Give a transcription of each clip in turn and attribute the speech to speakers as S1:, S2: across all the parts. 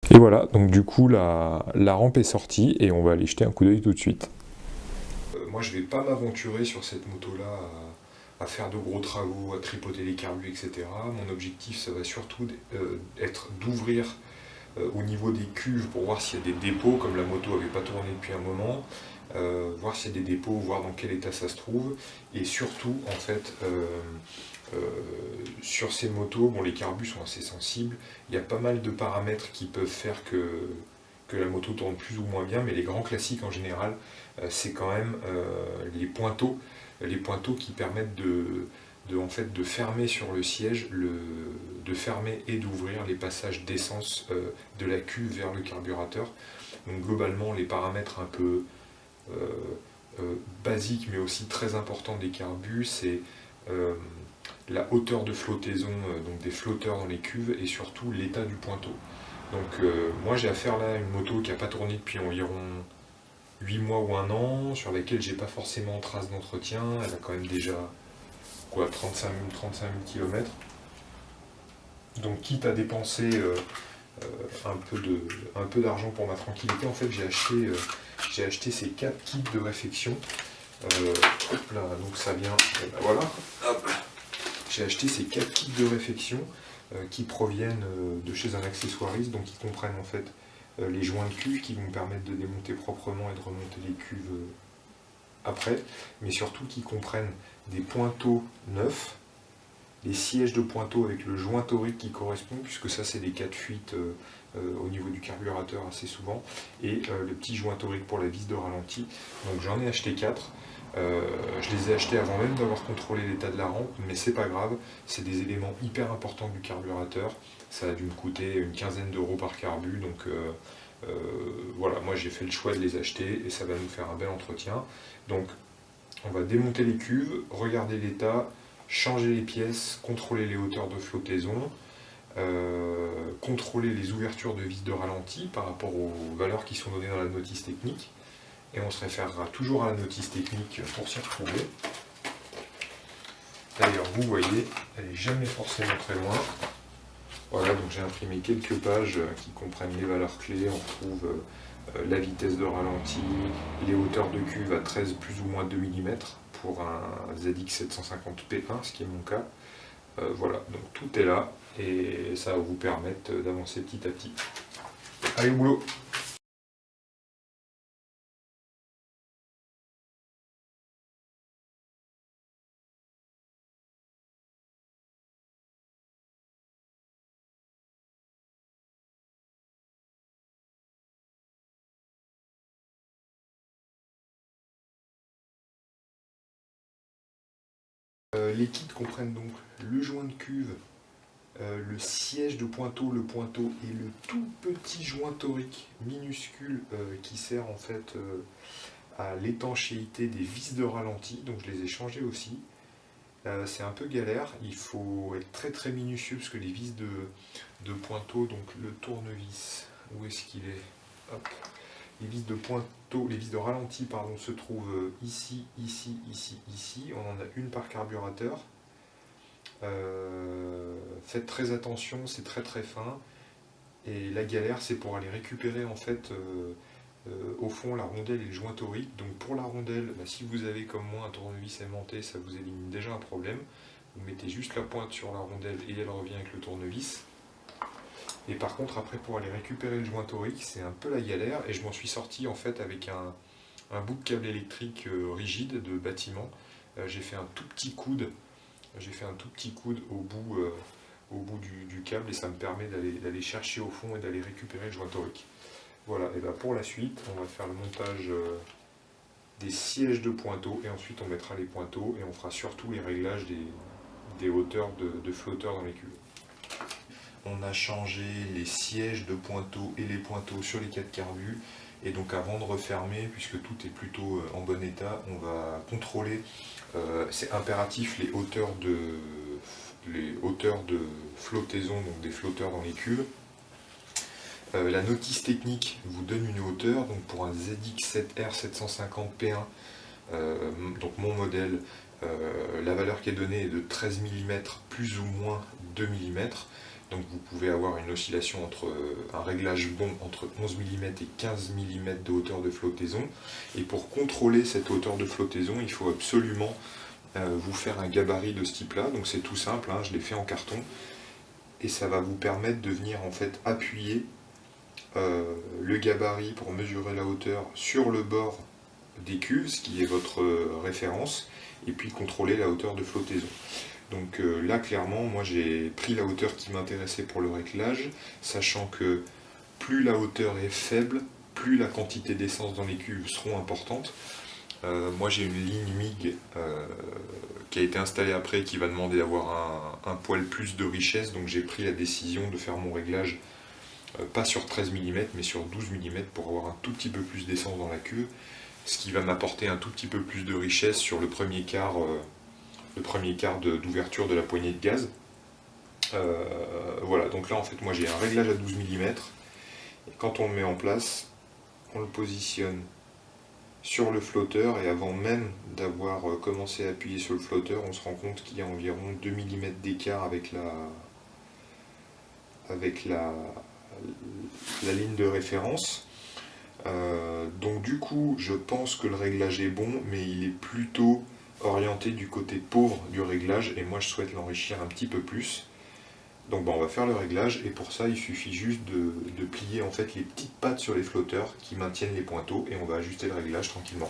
S1: Et voilà, donc du coup la rampe est sortie et on va aller jeter un coup d'œil tout de suite. Moi je vais pas m'aventurer sur cette moto-là à faire de gros travaux, à tripoter les carbus, etc. Mon objectif ça va surtout être d'ouvrir au niveau des cuves pour voir s'il y a des dépôts, comme la moto n'avait pas tourné depuis un moment, voir s'il y a des dépôts, voir dans quel état ça se trouve, et surtout en fait euh, sur ces motos, bon les carbus sont assez sensibles, il y a pas mal de paramètres qui peuvent faire que la moto tourne plus ou moins bien, mais les grands classiques en général, c'est quand même les pointeaux qui permettent en fait, de fermer sur le siège, de fermer et d'ouvrir les passages d'essence de la cuve vers le carburateur. Donc globalement, les paramètres un peu euh, basiques, mais aussi très importants des carbus, c'est euh, la hauteur de flottaison, donc des flotteurs dans les cuves, et surtout l'état du pointeau. Donc moi j'ai affaire là à une moto qui n'a pas tourné depuis environ 8 mois ou un an, sur laquelle j'ai pas forcément trace d'entretien, elle a quand même déjà quoi, 35 000 km. Donc quitte à dépenser un peu d'argent pour ma tranquillité, en fait j'ai acheté ces 4 kits de réfection. Hop là, donc ça vient, ben voilà. Hop. J'ai acheté ces 4 kits de réfection qui proviennent de chez un accessoiriste, donc qui comprennent en fait les joints de cuve qui vont me permettre de démonter proprement et de remonter les cuves après, mais surtout qui comprennent des pointeaux neufs, les sièges de pointeaux avec le joint torique qui correspond, puisque ça c'est des cas de fuite au niveau du carburateur assez souvent, et le petit joint torique pour la vis de ralenti. Donc j'en ai acheté 4. Je les ai achetés avant même d'avoir contrôlé l'état de la rampe, mais c'est pas grave, c'est des éléments hyper importants du carburateur. Ça a dû me coûter une quinzaine d'euros par carbu, donc voilà, moi j'ai fait le choix de les acheter et ça va nous faire un bel entretien. Donc on va démonter les cuves, regarder l'état, changer les pièces, contrôler les hauteurs de flottaison, contrôler les ouvertures de vis de ralenti par rapport aux valeurs qui sont données dans la notice technique. Et on se référera toujours à la notice technique pour s'y retrouver. D'ailleurs, vous voyez, elle n'est jamais forcément très loin. Voilà, donc j'ai imprimé quelques pages qui comprennent les valeurs clés. On retrouve la vitesse de ralenti, les hauteurs de cuve à 13 plus ou moins 2 mm pour un ZX 750P1, ce qui est mon cas. Voilà, donc tout est là et ça va vous permettre d'avancer petit à petit. Allez au boulot! Les kits comprennent donc le joint de cuve, le siège de pointeau, le pointeau et le tout petit joint torique minuscule qui sert en fait à l'étanchéité des vis de ralenti, donc je les ai changés aussi. C'est un peu galère, il faut être très très minutieux parce que les vis de pointeau, donc le tournevis, où est-ce qu'il est, hop. Les vis de pointeau, les vis de ralenti pardon, se trouvent ici, ici, ici, ici. On en a une par carburateur. Faites très attention, c'est très très fin. Et la galère, c'est pour aller récupérer en fait au fond la rondelle et le joint torique. Donc pour la rondelle, bah, si vous avez comme moi un tournevis aimanté, ça vous élimine déjà un problème. Vous mettez juste la pointe sur la rondelle et elle revient avec le tournevis. Et par contre, après, pour aller récupérer le joint torique, c'est un peu la galère. Et je m'en suis sorti en fait avec un bout de câble électrique rigide de bâtiment. J'ai fait un tout petit coude. J'ai fait un tout petit coude au bout du câble et ça me permet d'aller chercher au fond et d'aller récupérer le joint torique. Voilà, et bien pour la suite, on va faire le montage des sièges de pointeau et ensuite on mettra les pointeaux et on fera surtout les réglages des hauteurs de flotteurs dans les cuves. On a changé les sièges de pointeau et les pointeaux sur les 4 carbus. Et donc avant de refermer, puisque tout est plutôt en bon état, on va contrôler, c'est impératif, les hauteurs de flottaison, donc des flotteurs dans les cuves. La notice technique vous donne une hauteur, donc pour un ZX7R 750P1, donc mon modèle, la valeur qui est donnée est de 13 mm plus ou moins 2 mm. Donc vous pouvez avoir une oscillation entre un réglage bon entre 11 mm et 15 mm de hauteur de flottaison. Et pour contrôler cette hauteur de flottaison, il faut absolument vous faire un gabarit de ce type-là. Donc c'est tout simple, hein, je l'ai fait en carton. Et ça va vous permettre de venir en fait appuyer le gabarit pour mesurer la hauteur sur le bord des cuves, ce qui est votre référence, et puis contrôler la hauteur de flottaison. Donc là clairement moi j'ai pris la hauteur qui m'intéressait pour le réglage, sachant que plus la hauteur est faible, plus la quantité d'essence dans les cuves seront importantes. Moi j'ai une ligne MIG qui a été installée après, qui va demander d'avoir un poil plus de richesse, donc j'ai pris la décision de faire mon réglage pas sur 13 mm mais sur 12 mm pour avoir un tout petit peu plus d'essence dans la cuve, ce qui va m'apporter un tout petit peu plus de richesse sur le premier quart d'ouverture de la poignée de gaz. Voilà, donc là en fait moi j'ai un réglage à 12 mm, et quand on le met en place, on le positionne sur le flotteur, et avant même d'avoir commencé à appuyer sur le flotteur, on se rend compte qu'il y a environ 2 mm d'écart avec la ligne de référence. Donc du coup je pense que le réglage est bon, mais il est plutôt orienté du côté pauvre du réglage, et moi je souhaite l'enrichir un petit peu plus. Donc on va faire le réglage, et pour ça il suffit juste de plier en fait les petites pattes sur les flotteurs qui maintiennent les pointeaux, et on va ajuster le réglage tranquillement.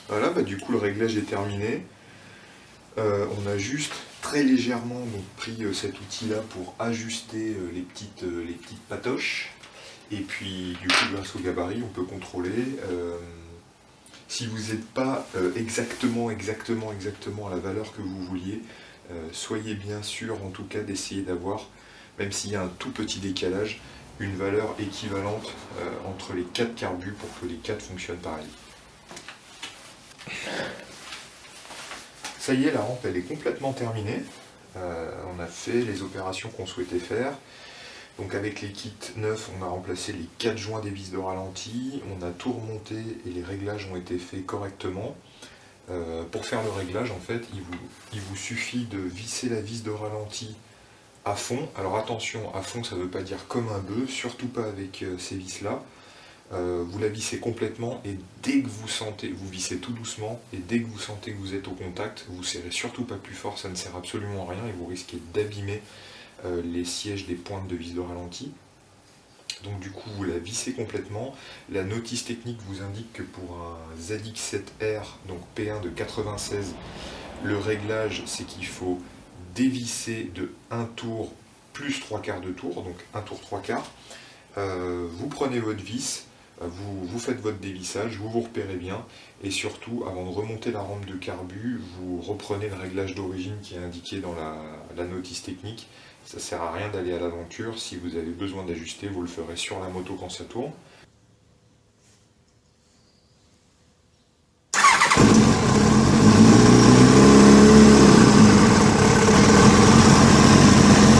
S1: Voilà, bah, du coup le réglage est terminé. On a juste très légèrement donc, pris cet outil-là pour ajuster les petites patoches. Et puis du coup grâce au gabarit on peut contrôler. Si vous n'êtes pas exactement à la valeur que vous vouliez, soyez bien sûr en tout cas d'essayer d'avoir, même s'il y a un tout petit décalage, une valeur équivalente entre les 4 carbus pour que les 4 fonctionnent pareil. Ça y est, la rampe elle est complètement terminée. On a fait les opérations qu'on souhaitait faire. Donc avec les kits neufs, on a remplacé les 4 joints des vis de ralenti, on a tout remonté et les réglages ont été faits correctement. Pour faire le réglage, en fait, il vous suffit de visser la vis de ralenti à fond. Alors attention, à fond ça ne veut pas dire comme un bœuf, surtout pas avec ces vis-là. Vous la vissez complètement, et dès que vous sentez, vous vissez tout doucement, et dès que vous sentez que vous êtes au contact, vous serrez surtout pas plus fort, ça ne sert absolument à rien et vous risquez d'abîmer les sièges des pointes de vis de ralenti. Donc du coup vous la vissez complètement. La notice technique vous indique que pour un ZX7R, donc P1 de 96, le réglage c'est qu'il faut dévisser de 1 tour plus 3 quarts de tour, donc 1 tour 3 quarts. Vous prenez votre vis, vous faites votre dévissage, vous repérez bien, et surtout, avant de remonter la rampe de carbu, vous reprenez le réglage d'origine qui est indiqué dans la notice technique. Ça ne sert à rien d'aller à l'aventure, si vous avez besoin d'ajuster, vous le ferez sur la moto quand ça tourne.